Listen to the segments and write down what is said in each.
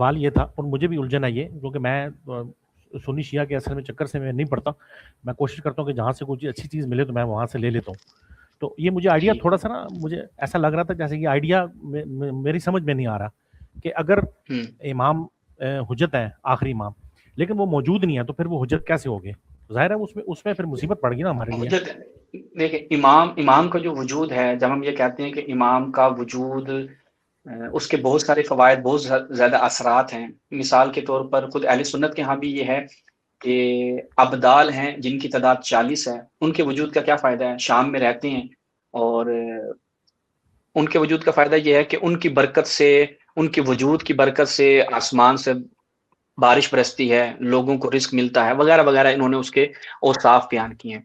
سوال یہ تھا، اور مجھے بھی الجھن ہے یہ، کیونکہ میں سنی شیعہ کے اثر میں چکر سے میں نہیں پڑتا، میں کوشش کرتا ہوں کہ جہاں سے کوئی اچھی چیز ملے تو میں وہاں سے لے لیتا ہوں. تو یہ مجھے آئیڈیا تھوڑا سا نا، مجھے ایسا لگ رہا تھا جیسے یہ آئیڈیا میری سمجھ میں نہیں آ رہا کہ اگر امام حجت ہے، آخری امام، لیکن وہ موجود نہیں ہے تو پھر وہ حجت کیسے ہوگے؟ ظاہر ہے اس میں پھر مصیبت پڑ گئی نا ہمارے لیے. دیکھیں امام کا جو وجود ہے، جب ہم یہ کہتے ہیں کہ امام کا وجود، اس کے بہت سارے فوائد، بہت زیادہ اثرات ہیں. مثال کے طور پر خود اہل سنت کے ہاں بھی یہ ہے کہ ابدال ہیں جن کی تعداد 40 ہے، ان کے وجود کا کیا فائدہ ہے؟ شام میں رہتے ہیں، اور ان کے وجود کا فائدہ یہ ہے کہ ان کی برکت سے، ان کے وجود کی برکت سے آسمان سے بارش برستی ہے، لوگوں کو رزق ملتا ہے، وغیرہ وغیرہ. انہوں نے اس کے اوصاف بیان کیے ہیں.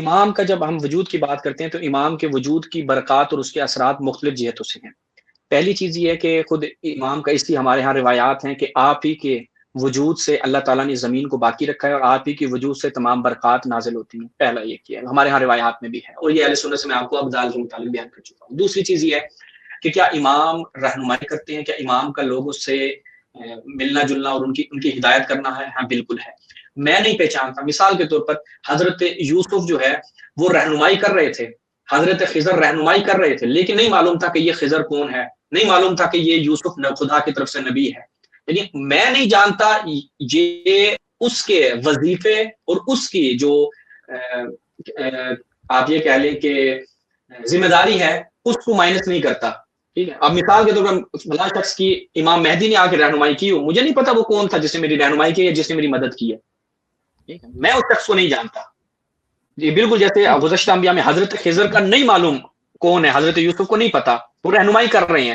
امام کا جب ہم وجود کی بات کرتے ہیں تو امام کے وجود کی برکات اور اس کے اثرات مختلف جہتوں سے ہیں. پہلی چیز یہ ہے کہ خود امام کا، اس لیے ہمارے ہاں روایات ہیں کہ آپ ہی کے وجود سے اللہ تعالیٰ نے زمین کو باقی رکھا ہے، اور آپ ہی کے وجود سے تمام برکات نازل ہوتی ہیں. پہلا یہ کیا ہے، ہمارے ہاں روایات میں بھی ہے، اور یہ اہل سنت سے میں آپ کو ابدال کے متعلق بیان کر چکا ہوں. دوسری چیز یہ ہے کہ کیا امام رہنمائی کرتے ہیں؟ کیا امام کا لوگوں سے ملنا جلنا اور ان کی ہدایت کرنا ہے؟ ہاں بالکل ہے. میں نہیں پہچانتا، مثال کے طور پر حضرت یوسف جو ہے وہ رہنمائی کر رہے تھے، حضرت خضر رہنمائی کر رہے تھے، لیکن نہیں معلوم تھا کہ یہ خضر کون ہے، نہیں معلوم تھا کہ یہ یوسف خدا کی طرف سے نبی ہے. یعنی میں نہیں جانتا، یہ اس کے وظیفے اور اس کی جو آپ یہ کہہ لیں کہ ذمہ داری ہے، اس کو مائنس نہیں کرتا. ٹھیک ہے. اب مثال کے طور پر فلاں شخص کی امام مہدی نے آ کے رہنمائی کی ہو، مجھے نہیں پتا وہ کون تھا جس نے میری رہنمائی کی ہے، جس نے میری مدد کی ہے. ٹھیک ہے. میں اس شخص کو نہیں جانتا. جی بالکل، جیسے گزشتہ انبیاء میں حضرت خضر کا نہیں معلوم کون ہے، حضرت یوسف کو نہیں پتا، وہ رہنمائی کر رہے ہیں.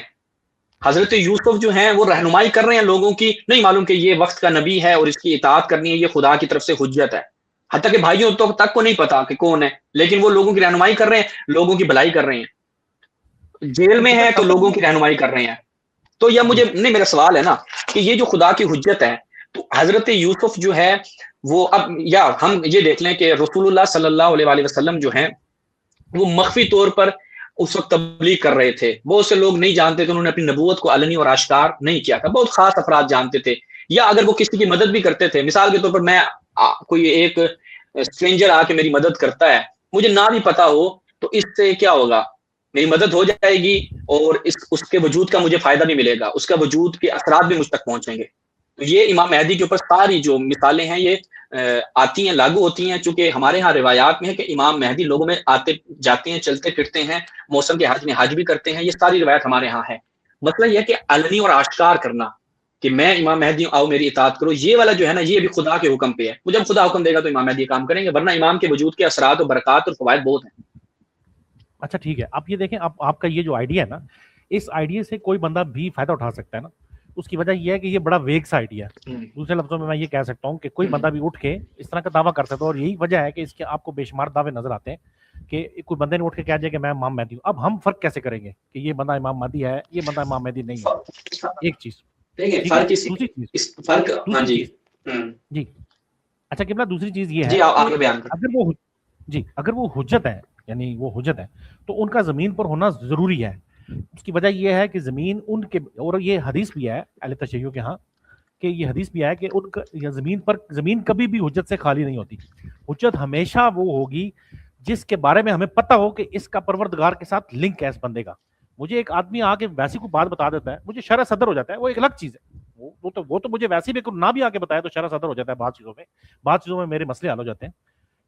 حضرت یوسف جو ہیں وہ رہنمائی کر رہے ہیں لوگوں کی، نہیں معلوم کہ یہ وقت کا نبی ہے اور اس کی اطاعت کرنی ہے، یہ خدا کی طرف سے حجت ہے. حتیٰ کہ بھائیوں تک کو نہیں پتا کہ کون ہے، لیکن وہ لوگوں کی رہنمائی کر رہے ہیں، لوگوں کی بھلائی کر رہے ہیں. جیل میں ہے تو لوگوں کی رہنمائی کر رہے ہیں. تو یہ مجھے نہیں، میرا سوال ہے نا کہ یہ جو خدا کی حجت ہے، تو حضرت یوسف جو ہے وہ اب، یا ہم یہ دیکھ لیں کہ رسول اللہ صلی اللہ علیہ وسلم جو ہیں وہ مخفی طور پر اس وقت تبلیغ کر رہے تھے. بہت سے لوگ نہیں جانتے تھے، انہوں نے اپنی نبوت کو علنی اور آشکار نہیں کیا تھا. بہت خاص افراد جانتے تھے، یا اگر وہ کسی کی مدد بھی کرتے تھے. مثال کے طور پر میں کوئی ایک اسٹرینجر آ کے میری مدد کرتا ہے، مجھے نہ بھی پتا ہو، تو اس سے کیا ہوگا؟ میری مدد ہو جائے گی، اور اس کے وجود کا مجھے فائدہ بھی ملے گا، اس کا وجود کے اثرات بھی مجھ تک پہنچیں گے. تو یہ امام مہدی کے اوپر ساری جو مثالیں ہیں یہ آتی ہیں، لاگو ہوتی ہیں. چونکہ ہمارے ہاں روایات میں ہے کہ امام مہدی لوگوں میں آتے جاتے ہیں، چلتے پھرتے ہیں، موسم کے حج میں حج بھی کرتے ہیں. یہ ساری روایت ہمارے ہاں ہے. مسئلہ یہ کہ علنی اور آشکار کرنا کہ میں امام مہدی ہوں، آؤ میری اطاعت کرو، یہ والا جو ہے نا، یہ بھی خدا کے حکم پہ ہے. مجھے خدا حکم دے گا تو امام مہدی کام کریں گے، ورنہ امام کے وجود کے اثرات اور برکات اور فوائد بہت ہیں. اچھا ٹھیک ہے. آپ یہ دیکھیں، آپ کا یہ جو آئیڈیا ہے نا، اس آئیڈیا سے کوئی بندہ بھی فائدہ اٹھا سکتا ہے نا. اس کی وجہ یہ ہے کہ یہ بڑا ویگ سا آئیڈیا ہے. دوسرے لفظوں میں یہ کہہ سکتا ہوں کہ کوئی بندہ بھی اٹھ کے اس طرح کا دعویٰ کر سکتا ہے، اور یہی وجہ ہے کہ اس کے آپ کو بے شمار دعوے نظر آتے ہیں کہ کوئی بندے نے اٹھ کے کہہ دیا کہ میں امام مہدی ہوں. اب ہم فرق کیسے کریں گے کہ یہ بندہ امام مہدی ہے، یہ بندہ امام مہدی نہیں ہے؟ ایک چیز. دوسری چیز جی اچھا قبلہ، دوسری چیز یہ ہے کہ اگر وہ حجت ہے، یعنی وہ حجت ہے، تو ان کا زمین پر ہونا ضروری ہے. اس کی وجہ یہ ہے کہ زمین ان کے، اور یہ حدیث بھی ہے اہل تشیع کے ہاں، کہ یہ حدیث بھی ہے کہ ان کا زمین کبھی بھی حجت سے خالی نہیں ہوتی. حجت ہمیشہ وہ ہوگی جس کے بارے میں ہمیں پتہ ہو کہ اس کا پروردگار کے ساتھ لنک ہے اس بندے کا. مجھے ایک آدمی آ کے ویسی کوئی بات بتا دیتا ہے، مجھے شرح صدر ہو جاتا ہے، وہ ایک الگ چیز ہے. وہ تو مجھے ویسے بھی نہ بھی آ کے بتایا تو شرح صدر ہو جاتا ہے. بعض چیزوں میں میرے مسئلے حل ہو جاتے ہیں.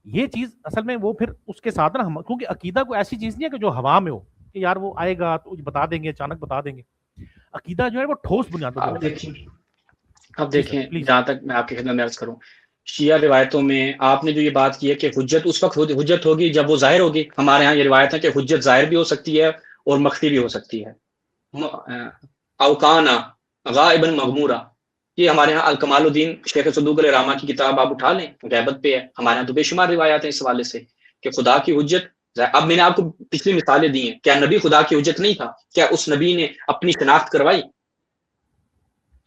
یہ چیز اصل میں وہ پھر اس کے ساتھ نا، کیونکہ عقیدہ کوئی ایسی چیز نہیں ہے کہ جو ہوا میں ہو کہ یار وہ آئے گا تو بتا دیں گے، اچانک بتا دیں گے. عقیدہ جو ہے وہ ٹھوس بنیادوں پر. اب دیکھیں، جہاں تک میں آپ کی خدمت میں عرض کروں، شیعہ روایتوں میں آپ نے جو یہ بات کی ہے کہ حجت اس وقت حجت ہوگی جب وہ ظاہر ہوگی. ہمارے ہاں یہ روایت ہے کہ حجت ظاہر بھی ہو سکتی ہے اور مخفی بھی ہو سکتی ہے. اوکانا غائبا مغمورا، یہ ہمارے ہاں الکمال الدین شیخ صدوق علیہ رحمہ کی کتاب آپ اٹھا لیں، غیبت پہ ہے. ہمارے ہاں تو بے شمار روایات ہیں اس حوالے سے کہ خدا کی حجت. اب میں نے آپ کو پچھلی مثالیں دی ہیں، کیا نبی خدا کی حجت نہیں تھا؟ کیا اس نبی نے اپنی شناخت کروائی؟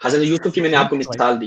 حضرت یوسف کی میں نے آپ کو مثال دی.